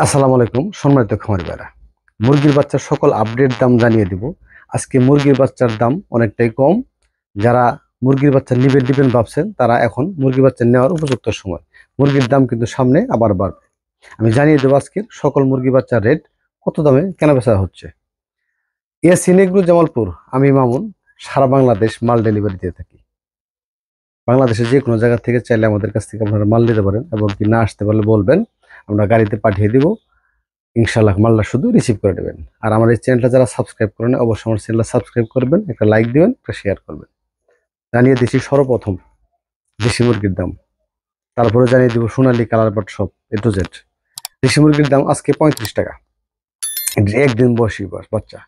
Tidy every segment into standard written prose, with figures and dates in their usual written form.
আসসালামু আলাইকুম সম্মানিত খামারি ভাইরা। মুরগির বাচ্চার সকল আপডেট দাম জানিয়ে দিব। আজকে মুরগির বাচ্চার দাম অনেকটাই কম। যারা মুরগির বাচ্চা নিবেন ভাবছেন তারা এখন মুরগির বাচ্চা নেওয়ার উপযুক্ত সময়। মুরগির দাম কিন্তু সামনে আবার বাড়বে। আমি জানিয়ে দেবো আজকের সকল মুরগি বাচ্চার রেট, কত দামে কেনাবেচা হচ্ছে। সিনেগ্রু জামালপুর, আমি মামুন। সারা বাংলাদেশ মাল ডেলিভারি দিয়ে থাকি। বাংলাদেশের যে কোনো জায়গা থেকে চাইলে আমাদের কাছ থেকে আপনারা মাল নিতে পারেন, এবং কি না আসতে পারলে বলবেন, আমরা গাড়িতে পাঠিয়ে দিব। ইনশাআল্লাহ মালটা শুধু রিসিভ করে নেবেন। আর আমার এই চ্যানেলটা যারা সাবস্ক্রাইব করেন অবশ্যই আমার চ্যানেলটা সাবস্ক্রাইব করবেন, একটা লাইক দিবেন, একটা শেয়ার করবেন। জানিয়ে দিচ্ছি সর্বপ্রথম দেশি মুরগির দাম, তারপরে জানিয়ে দিব সোনালী কালার বাট সব A to Z। দেশি মুরগির দাম আজকে 35 টাকা। একদিন বয়সী বাচ্চা,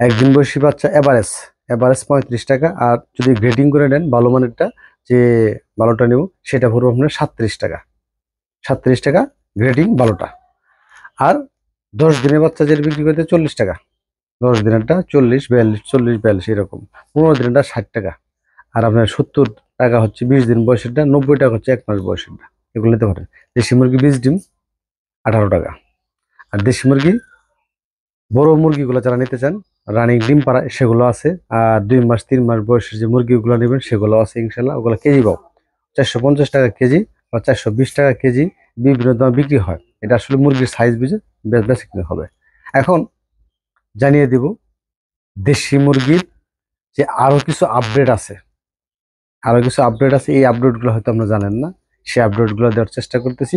একদিন বয়সী বাচ্চা এভারেজ এভারেজ 35 টাকা। আর যদি গ্রেডিং করে নেন ভালো মানেরটা, যে ভালোটা নেব, সেটা পড়বে আপনার 37 টাকা। 37 টাকা গ্রেডিং ভালোটা। আর 10 দিনের বাচ্চা যেটা বিক্রি করতে 40 টাকা। 10 দিনেরটা 40, 42, 40, 42 এরকম। 15 দিনেরটা 60 টাকা। আর আপনার 70 টাকা হচ্ছে 20 দিন বয়সেরটা, 90 টাকা হচ্ছে 1 মাস বয়সেরটা। এগুলো নিতে পারেন। দেশি মুরগি 20 ডিম 18 টাকা। আর দেশি মুরগি বড় মুরগিগুলো যারা নিতে চান, রানিং ডিম পাড়া, সেগুলো আছে। আর 2 মাস 3 মাস বয়সের যে মুরগিগুলো নেবেন সেগুলো আছে ইনশাল্লাহ। ওগুলো কেজি পাও 450 টাকা কেজি বা 420 টাকা কেজি, বিভিন্ন দামে বিক্রি হয়। এটা আসলে মুরগির সাইজ বুঝে বেশি কিনে হবে। এখন জানিয়ে দিব দেশি মুরগির যে আরো কিছু আপডেট আছে। এই আপডেটগুলো হয়তো আপনারা জানেন না। সেই আপডেটগুলো দেওয়ার চেষ্টা করতেছি।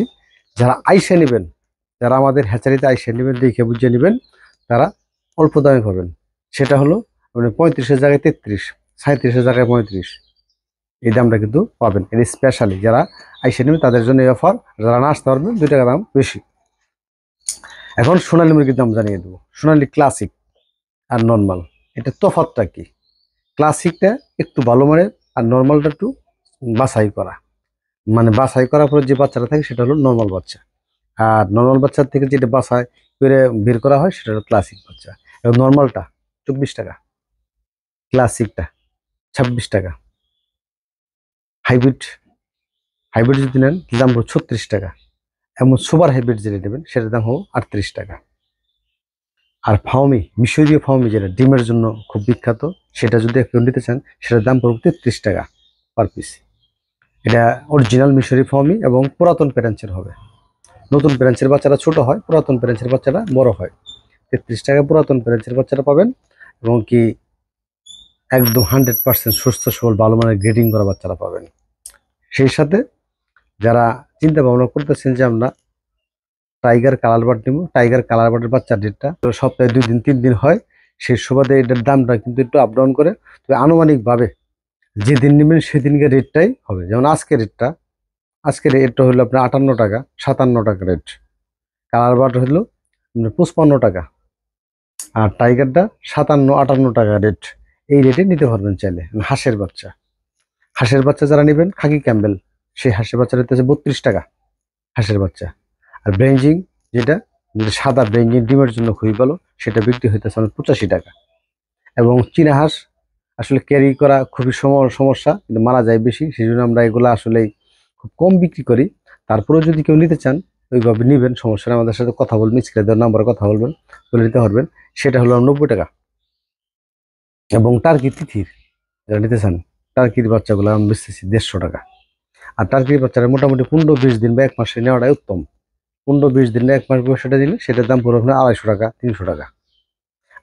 যারা আইসে নেবেন, যারা আমাদের হ্যাচারিতে আইসে নেবেন, দেখে বুঝে নেবেন, তারা অল্প দামে পাবেন। সেটা হলো আপনি 35-এর জায়গায় 33, 37-এর জায়গায় 35, এই দামটা কিন্তু পাবেন। এটা স্পেশালি যারা আইসে নেবেন তাদের জন্য এই অফার। যারা না আসতে পারবেন 2 টাকা দাম বেশি। এখন সোনালী মুরগির দাম জানিয়ে দেবো। সোনালী ক্লাসিক আর নর্মাল, এটা তফাৎটা কি? ক্লাসিকটা একটু ভালো মানের, আর নর্মালটা একটু বাছাই করা। মানে বাছাই করার পর যে বাচ্চাটা থাকে সেটা হলো নর্মাল বাচ্চা। আর নর্মাল বাচ্চার থেকে যেটা বাছাই করে বের করা হয় সেটা হলো ক্লাসিক বাচ্চা। এবং নর্মালটা 24 টাকা, ক্লাসিকটা 26 টাকা। হাইব্রিড হাইব্রিড যদি নেন দাম হলো 36 টাকা। এমন সুপার হাইব্রিড যেটা নেবেন সেটার দাম হলো 38 টাকা। আর ফাউমি, মিশরীয় ফাউমি যেটা ডিমের জন্য খুব বিখ্যাত, সেটা যদি কেউ নিতে চান সেটার দাম পড়বে 33 টাকা পার পিস। এটা অরিজিনাল মিশরি ফাউমি এবং পুরাতন প্যারেন্টসের হবে। নতুন প্যারেন্টসের বাচ্চারা ছোট হয়, পুরাতন প্যারেন্টসের বাচ্চারা বড় হয়। 33 টাকা পুরাতন প্যারেন্টসের বাচ্চারা পাবেন, এবং কি একদম 100% সুস্থ সবল ভালো মানের গ্রেডিং করা বাচ্চারা পাবেন। সেই সাথে যারা চিন্তা ভাবনা করতেছেন যে আমরা টাইগার কালার বার্ড নেব, টাইগার কালার বার্ডের বাচ্চার রেটটা সপ্তাহে 2 দিন 3 দিন হয়, সেই সুবাদে এটার দামটা কিন্তু একটু আপ ডাউন করে। তবে আনুমানিকভাবে যেদিন নেবেন সেদিনকে রেটটাই হবে। যেমন আজকের রেটটা হলো আপনার 58 টাকা, 57 টাকা রেট। কালার বার্ড হলো 55 টাকা। আর টাইগারটা 57-58 টাকা রেট। এই রেটে নিতে পারবেন চাইলে। হাঁসের বাচ্চা যারা নেবেন, খাকি ক্যাম্বেল, সেই হাঁসের বাচ্চা রেট আছে 32 টাকা হাঁসের বাচ্চা। আর ব্রেঞ্জিং, যেটা সাদা ব্রেঞ্জিং ডিমের জন্য খুবই ভালো, সেটা বিক্রি হইতেছে 85 টাকা। এবং চীনা হাঁস আসলে ক্যারি করা খুবই সমস্যা, কিন্তু মারা যায় বেশি, সেই জন্য আমরা এগুলো আসলে খুব কম বিক্রি করি। তারপরেও যদি কেউ নিতে চান ওইভাবে নিবেন, সমস্যা নেই। আমাদের সাথে কথা বলবেন, স্ক্রিনে দেওয়ার নাম্বারে কথা বলবেন, বলে নিতে পারবেন। সেটা হলো 90 টাকা। এবং টার্কি তিথির যারা নিতে চান, টার্কির বাচ্চাগুলো আমি বেচতেছি 150 টাকা। আর টার্কির বাচ্চারা মোটামুটি 15-20 দিন বা 1 মাসে নেওয়াটাই উত্তম। 15-20 দিন বা 1 মাস বয়সটা দিলে সেটার দাম পড়বে আপনার 250 টাকা, 300 টাকা।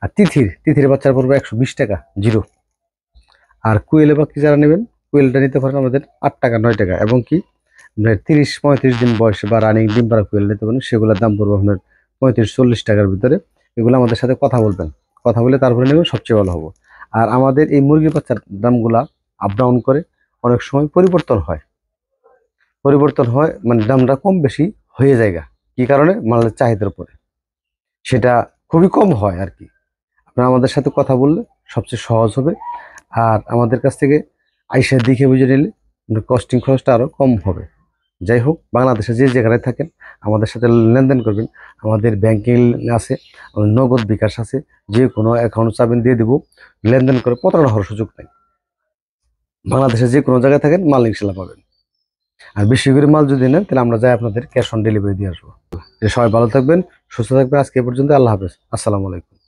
আর তিথির বাচ্চার পড়বে 120 টাকা জিরো। আর কুয়েলে পাখি যারা নেবেন, কুয়েলটা নিতে পারেন আমাদের 8 টাকা 9 টাকা। এবং কি 30-35 দিন বয়সে বা রানিং ডিম পাড়া কুয়েল নিতে পারেন, সেগুলোর দাম পড়বে আপনার 35-40 টাকার ভিতরে। এগুলো আমাদের সাথে কথা বলবেন, কথা বলে তারপরে নেবেন, সবচেয়ে ভালো হবে। আর আমাদের এই মুরগি বাচ্চার দামগুলা আপ ডাউন করে, অনেক সময় পরিবর্তন হয়, মানে দামটা কম বেশি হয়ে যায়। কি কারণে? মালের চাহিদার উপরে সেটা খুবই কম হয় আর কি। আপনারা আমাদের সাথে কথা বললে সবচেয়ে সহজ হবে। আর আমাদের কাছ থেকে আইসা দেখে বুঝে নিলে কস্টিং খরচটা আরও কম হবে। যাই হোক, বাংলাদেশে যে জায়গায় থাকেন আমাদের সাথে লেনদেন করবেন। আমাদের ব্যাংকিং আছে, নগদ বিকাশ আছে, যে কোনো অ্যাকাউন্ট চাবেন দিয়ে দিব। লেনদেন করে প্রতারণা হওয়ার সুযোগ নেই। বাংলাদেশে যে কোনো জায়গায় থাকেন মাল ইনশাল্লাহ পাবেন। আর বেশি করে মাল যদি নেন তাহলে আমরা যাই আপনাদের ক্যাশ অন ডেলিভারি দিয়ে আসবো। সবাই ভালো থাকবেন, সুস্থ থাকবেন। আজকে এ পর্যন্ত, আল্লাহ হাফেজ, আসসালামু আলাইকুম।